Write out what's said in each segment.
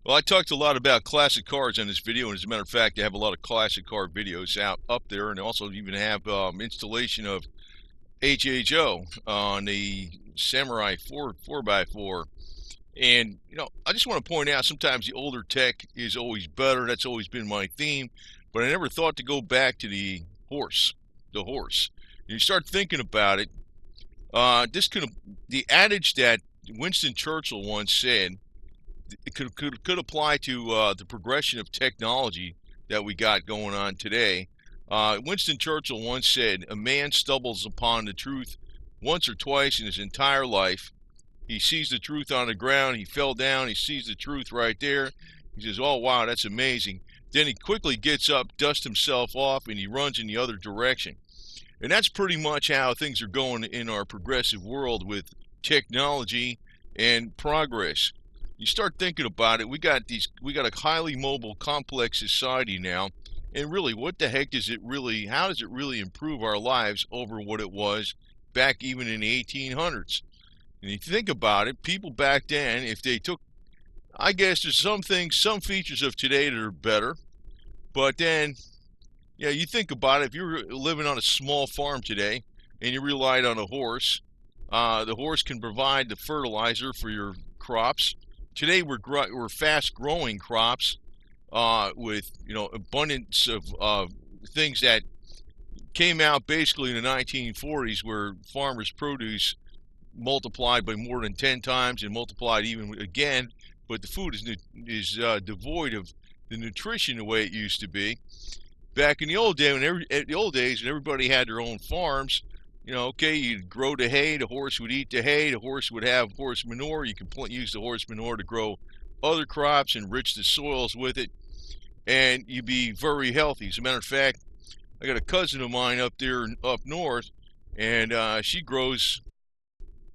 Well, I talked a lot about classic cars in this video, and as a matter of fact, I have a lot of classic car videos out up there, and also even have installation of HHO on the Samurai 4x4. And I just want to point out sometimes the older tech is always better. That's always been my theme, but I never thought to go back to the horse. The horse. You start thinking about it. The adage that Winston Churchill once said, it could apply to the progression of technology that we got going on today. Winston Churchill once said, "A man stumbles upon the truth once or twice in his entire life. He sees the truth on the ground. He fell down. He sees the truth right there. He says, 'Oh wow, that's amazing.' Then he quickly gets up, dusts himself off, and he runs in the other direction." And that's pretty much how things are going in our progressive world with technology and progress. You start thinking about it, we got a highly mobile, complex society now, and really, what the heck how does it really improve our lives over what it was back even in the 1800s? And you think about it, people back then, if they took, I guess there's some features of today that are better, but then, yeah, you think about it, if you're living on a small farm today, and you relied on a horse, the horse can provide the fertilizer for your crops. Today we're fast-growing crops with abundance of things that came out basically in the 1940s, where farmers' produce multiplied by more than 10 times and multiplied even again, but the food is devoid of the nutrition the way it used to be. Back in the old days, when everybody had their own farms, okay, you'd grow the hay, the horse would eat the hay, the horse would have horse manure. You can use the horse manure to grow other crops, enrich the soils with it, and you'd be very healthy. As a matter of fact, I got a cousin of mine up there up north, and she grows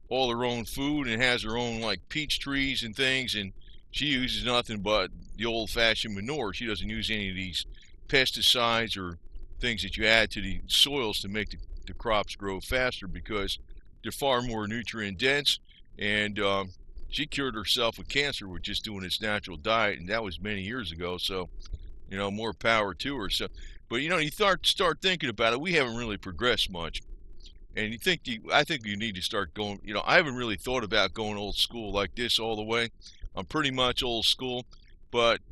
all her own food and has her own like peach trees and things, and she uses nothing but the old-fashioned manure. She doesn't use any of these pesticides or things that you add to the soils to make the crops grow faster, because they're far more nutrient dense. And she cured herself of cancer with just doing its natural diet, and that was many years ago. So more power to her. So, but you start thinking about it, we haven't really progressed much. And I think you need to start going. I haven't really thought about going old school like this all the way. I'm pretty much old school, but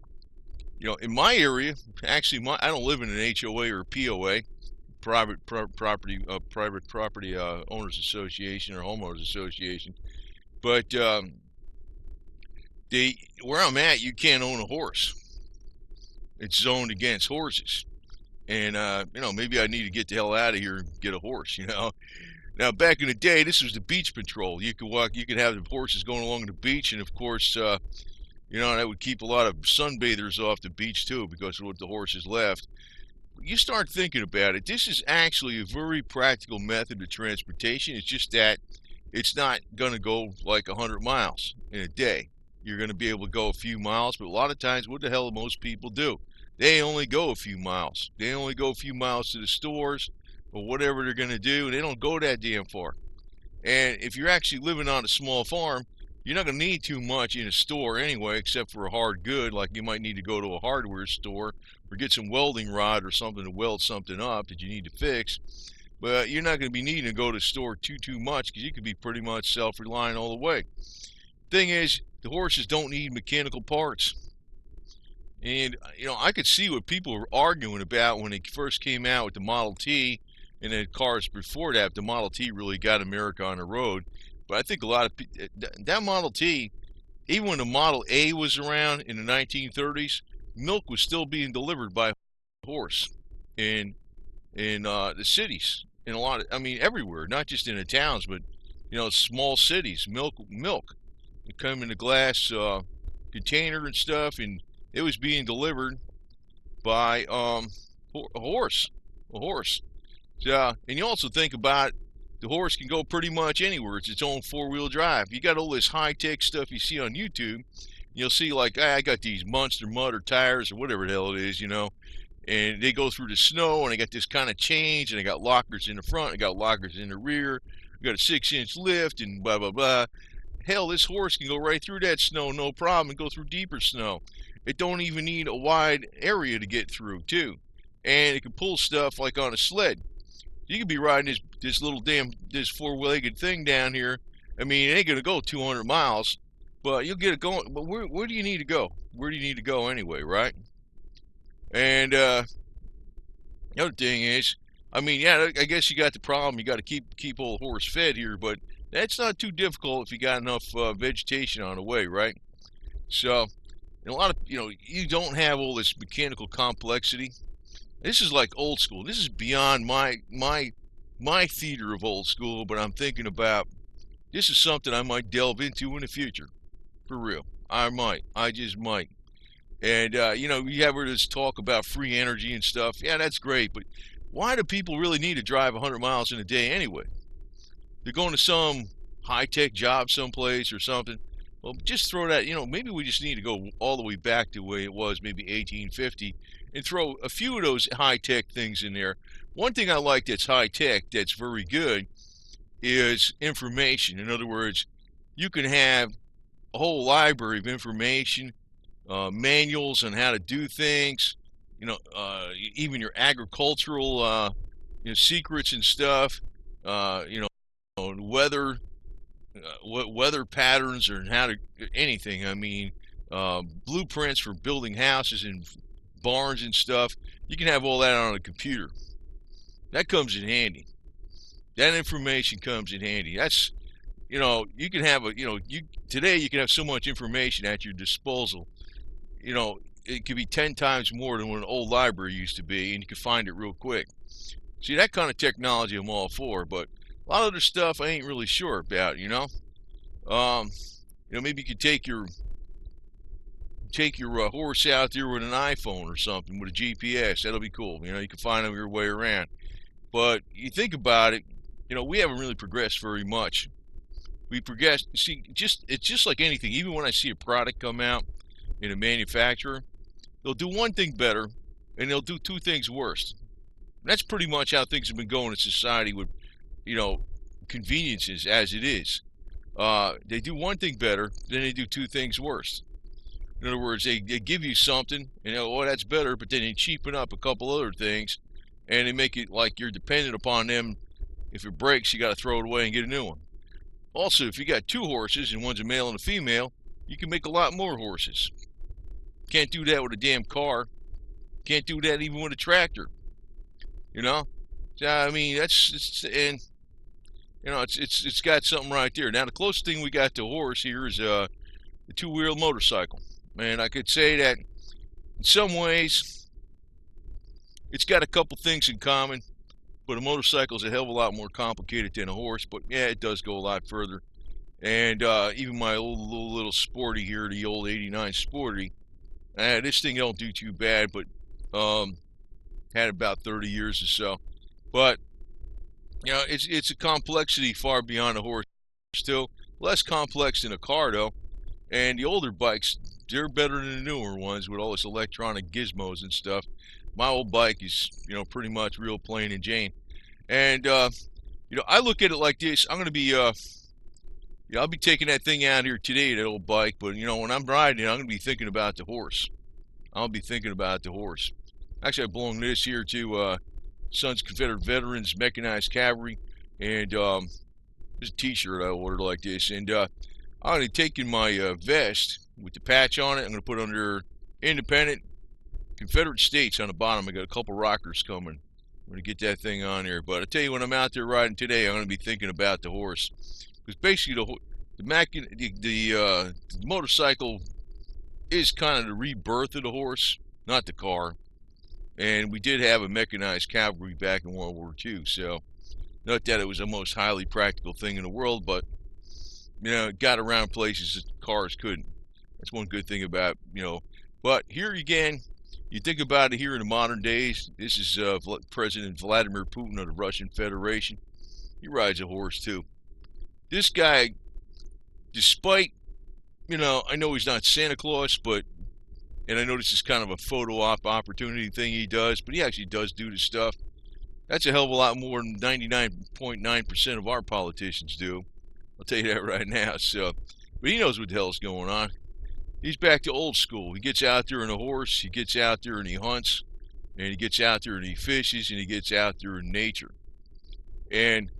in my area, actually, I don't live in an HOA or a POA, private property owners association or homeowners association. But where I'm at, you can't own a horse. It's zoned against horses, and maybe I need to get the hell out of here and get a horse. Now back in the day, this was the beach patrol. You could have the horses going along the beach, and of course, that would keep a lot of sunbathers off the beach too, because of what the horses left. You start thinking about it, this is actually a very practical method of transportation. It's just that it's not going to go like 100 miles in a day. You're going to be able to go a few miles, but a lot of times, what the hell do most people do? They only go a few miles. They only go a few miles to the stores or whatever they're going to do, and they don't go that damn far. And if you're actually living on a small farm, you're not going to need too much in a store anyway, except for a hard good. Like you might need to go to a hardware store or get some welding rod or something to weld something up that you need to fix. But you're not going to be needing to go to the store too much, because you can be pretty much self-reliant all the way. Thing is, the horses don't need mechanical parts. And I could see what people were arguing about when they first came out with the Model T, and then cars before that. The Model T really got America on the road. But I think a lot of that Model T, even when the Model A was around in the 1930s, milk was still being delivered by horse in the cities, in everywhere, not just in the towns, but small cities. Milk, it come in a glass container and stuff, and it was being delivered by a horse. So, and you also think about, the horse can go pretty much anywhere. It's its own four-wheel drive. You got all this high-tech stuff you see on YouTube. You'll see like, I got these monster mud or tires or whatever the hell it is, and they go through the snow, and they got this kind of change, and they got lockers in the front, they got lockers in the rear, you got a 6-inch lift, and blah blah blah. Hell, this horse can go right through that snow, no problem, and go through deeper snow. It don't even need a wide area to get through, too. And it can pull stuff like on a sled. You could be riding this four-legged thing down here. I mean, it ain't gonna go 200 miles, but you'll get it going. But where do you need to go? Where do you need to go anyway, right? And the other thing is, I mean, yeah, I guess you got the problem. You got to keep old horse fed here, but that's not too difficult if you got enough vegetation on the way, right? So, and a lot of you don't have all this mechanical complexity. This is like old school. This is beyond my theater of old school. But I'm thinking about this is something I might delve into in the future, for real. I might. I just might. And you have this talk about free energy and stuff. Yeah, that's great, but why do people really need to drive 100 miles in a day anyway? They're going to some high-tech job someplace or something. Well, just throw that, maybe we just need to go all the way back to the way it was, maybe 1850, and throw a few of those high-tech things in there. One thing I like that's high-tech, that's very good, is information. In other words, you can have a whole library of information, manuals on how to do things, even your agricultural secrets and stuff, weather, what weather patterns or how to anything. I mean, blueprints for building houses and barns and stuff. You can have all that on a computer. That comes in handy. That information comes in handy. That's you can have today you can have so much information at your disposal. It could be 10 times more than what an old library used to be, and you can find it real quick. See, that kind of technology I'm all for, but a lot of other stuff I ain't really sure about, maybe you could take your horse out there with an iPhone or something with a GPS. That'll be cool. You can find your way around. But you think about it, we haven't really progressed very much. We progressed. See, it's just like anything. Even when I see a product come out in a manufacturer, they'll do one thing better, and they'll do two things worse. And that's pretty much how things have been going in society with, conveniences as it is. They do one thing better, then they do two things worse. In other words, they give you something, and that's better, but then they cheapen up a couple other things, and they make it like you're dependent upon them. If it breaks, you got to throw it away and get a new one. Also, if you got two horses and one's a male and a female, you can make a lot more horses. Can't do that with a damn car. Can't do that even with a tractor. So, I mean, it's got something right there. Now, the closest thing we got to a horse here is a two-wheel motorcycle. And I could say that in some ways, it's got a couple things in common, but a motorcycle is a hell of a lot more complicated than a horse. But yeah, it does go a lot further. And even my old little sporty here, the old '89 Sporty, this thing don't do too bad, but had about 30 years or so. But it's a complexity far beyond a horse. Still less complex than a car, though. And the older bikes, they're better than the newer ones with all this electronic gizmos and stuff. My old bike is, pretty much real plain and Jane. And I look at it like this. I'm gonna be I'll be taking that thing out here today, that old bike. But when I'm riding, I'm gonna be thinking about the horse. I'll be thinking about the horse. Actually, I belong this here to Sons Confederate Veterans Mechanized Cavalry, and there's a T-shirt I ordered like this. And I'm gonna be taking my vest with the patch on it. I'm gonna put under Independent Confederate States on the bottom. I got a couple rockers coming. I'm gonna get that thing on there. But I tell you, when I'm out there riding today, I'm gonna be thinking about the horse, because basically the motorcycle is kind of the rebirth of the horse, not the car. And we did have a mechanized cavalry back in World War II, so not that it was the most highly practical thing in the world, but it got around places that cars couldn't. That's one good thing about But here again, you think about it here in the modern days. This is President Vladimir Putin of the Russian Federation. He rides a horse too. This guy, despite I know he's not Santa Claus, and I know this is kind of a photo op opportunity thing he does, but he actually does do this stuff. That's a hell of a lot more than 99.9% of our politicians do. I'll tell you that right now. So But he knows what the hell's going on. He's back to old school. He gets out there on a horse, he gets out there and he hunts, and he gets out there and he fishes, and he gets out there in nature. And,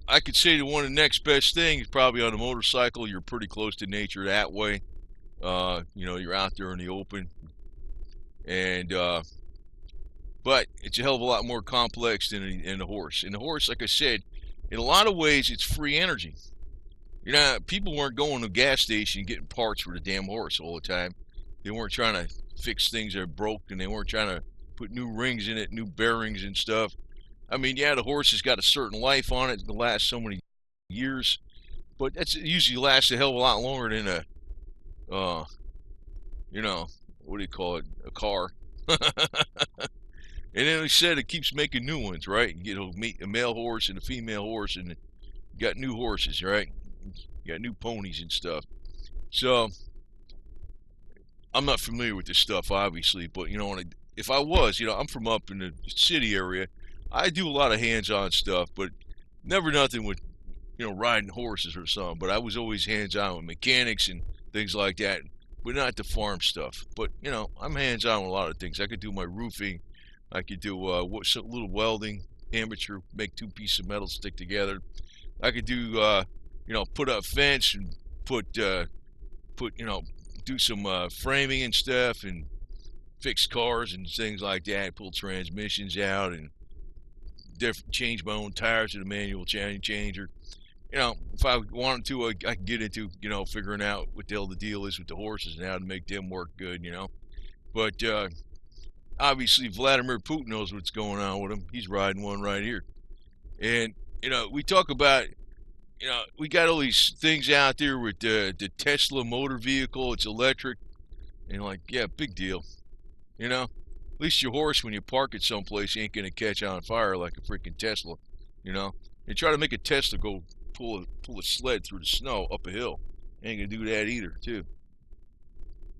I could say that one of the next best things is probably on a motorcycle. You're pretty close to nature that way. You're out there in the open. And, but it's a hell of a lot more complex than in the horse. In the horse, like I said, in a lot of ways, it's free energy. People weren't going to a gas station and getting parts for the damn horse all the time. They weren't trying to fix things that broke, and they weren't trying to put new rings in it, new bearings and stuff. I mean, yeah, the horse has got a certain life on it to last so many years, but that's usually lasts a hell of a lot longer than what do you call it, a car. And then he said it keeps making new ones, right? You meet a male horse and a female horse, and you got new horses, right? You got new ponies and stuff. So I'm not familiar with this stuff, obviously, but if I was, I'm from up in the city area. I do a lot of hands-on stuff, but never nothing with, riding horses or something. But I was always hands-on with mechanics and things like that, but not the farm stuff. But I'm hands-on with a lot of things. I could do my roofing. I could do some little welding, amateur, make two pieces of metal stick together. I could do, put up fence and do some framing and stuff and fix cars and things like that. Pull transmissions out and change my own tires to the manual changer. If I wanted to, I could get into, figuring out what the hell the deal is with the horses and how to make them work good, But obviously, Vladimir Putin knows what's going on with him. He's riding one right here. And, we talk about, we got all these things out there with the Tesla motor vehicle. It's electric. And yeah, big deal. At least your horse, when you park it someplace, ain't going to catch on fire like a freaking Tesla. And try to make a Tesla go pull a sled through the snow up a hill. Ain't going to do that either, too.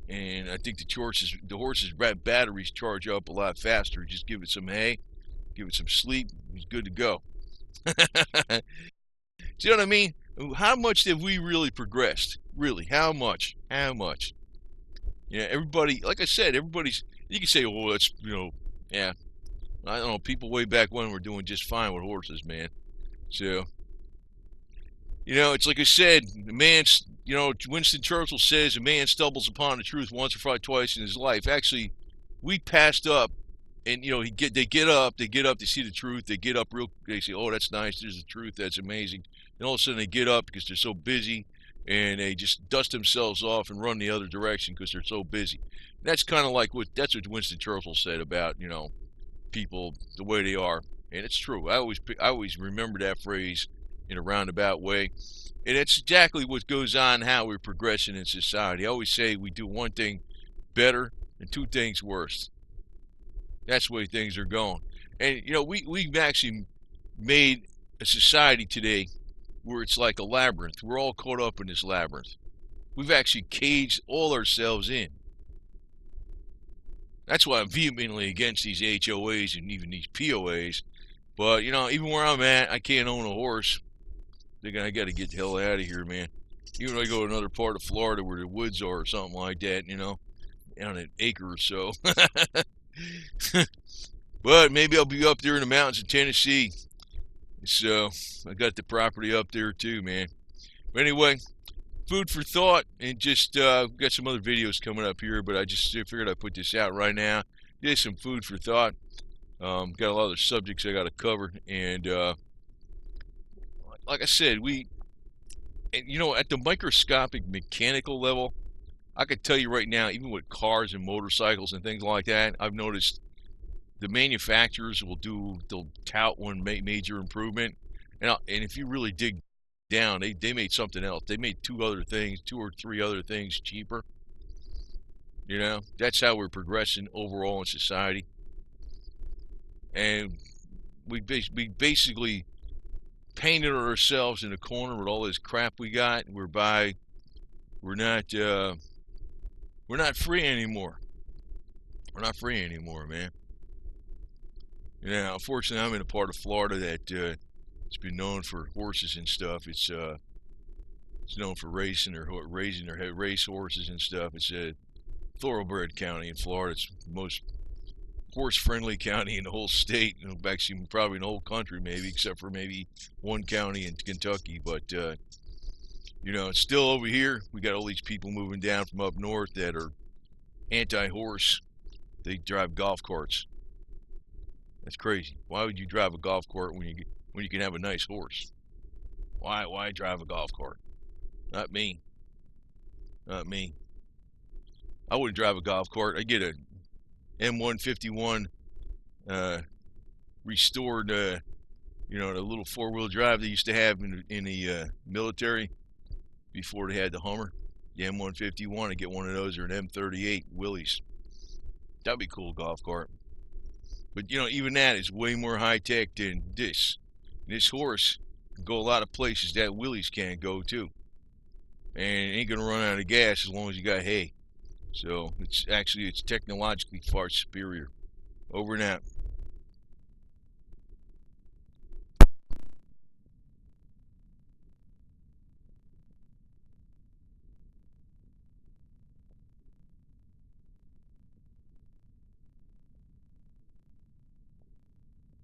And I think the horse's batteries charge up a lot faster. Just give it some hay, give it some sleep, it's good to go. See what I mean? How much have we really progressed? Really, how much? How much? Everybody, like I said, you can say, oh, that's, yeah. I don't know, people way back when were doing just fine with horses, man. So, it's like I said, Winston Churchill says a man stumbles upon the truth once or probably twice in his life. Actually, we passed up, and they get up, they see the truth, they get up they say, oh, that's nice, there's the truth, that's amazing. And all of a sudden they get up because they're so busy, and they just dust themselves off and run the other direction because they're so busy. And that's kind of like that's what Winston Churchill said about, people the way they are. And it's true. I always remember that phrase in a roundabout way. And it's exactly what goes on, how we're progressing in society. I always say we do one thing better and two things worse. That's the way things are going. And, we've actually made a society today where it's like a labyrinth. We're all caught up in this labyrinth. We've actually caged all ourselves in. That's why I'm vehemently against these HOAs and even these POAs. But, even where I'm at, I can't own a horse. I got to get the hell out of here, man. Even if I go to another part of Florida where the woods are or something like that, on an acre or so. But maybe I'll be up there in the mountains of Tennessee. So I got the property up there too, man. But anyway, food for thought, and just got some other videos coming up here, but I just figured I'd put this out right now. Just some food for thought. Got a lot of other subjects I got to cover, and like I said, at the microscopic mechanical level, I could tell you right now, even with cars and motorcycles and things like that, I've noticed the manufacturers they'll tout one major improvement, and if you really dig down, they made something else. They made two or three other things cheaper. That's how we're progressing overall in society. And we basically painted ourselves in a corner with all this crap we got, whereby we're not free anymore. We're not free anymore, man. Unfortunately, I'm in a part of Florida that it's been known for horses and stuff. It's It's known for raising their race horses and stuff. It's a thoroughbred county in Florida. It's the most horse-friendly county in the whole state. Actually, probably in the whole country, maybe, except for maybe one county in Kentucky. But it's still over here. We got all these people moving down from up north that are anti-horse. They drive golf carts. That's crazy. Why would you drive a golf cart when you can have a nice horse? Why drive a golf cart? Not me. Not me. I wouldn't drive a golf cart. I'd get a M151 restored, the little four-wheel drive they used to have in the military before they had the Hummer. The M151, I'd get one of those, or an M38 Willys. That'd be a cool golf cart. But even that is way more high-tech than this. This horse can go a lot of places that Willys can't go too. And it ain't gonna run out of gas as long as you got hay. So it's technologically far superior. Over and out.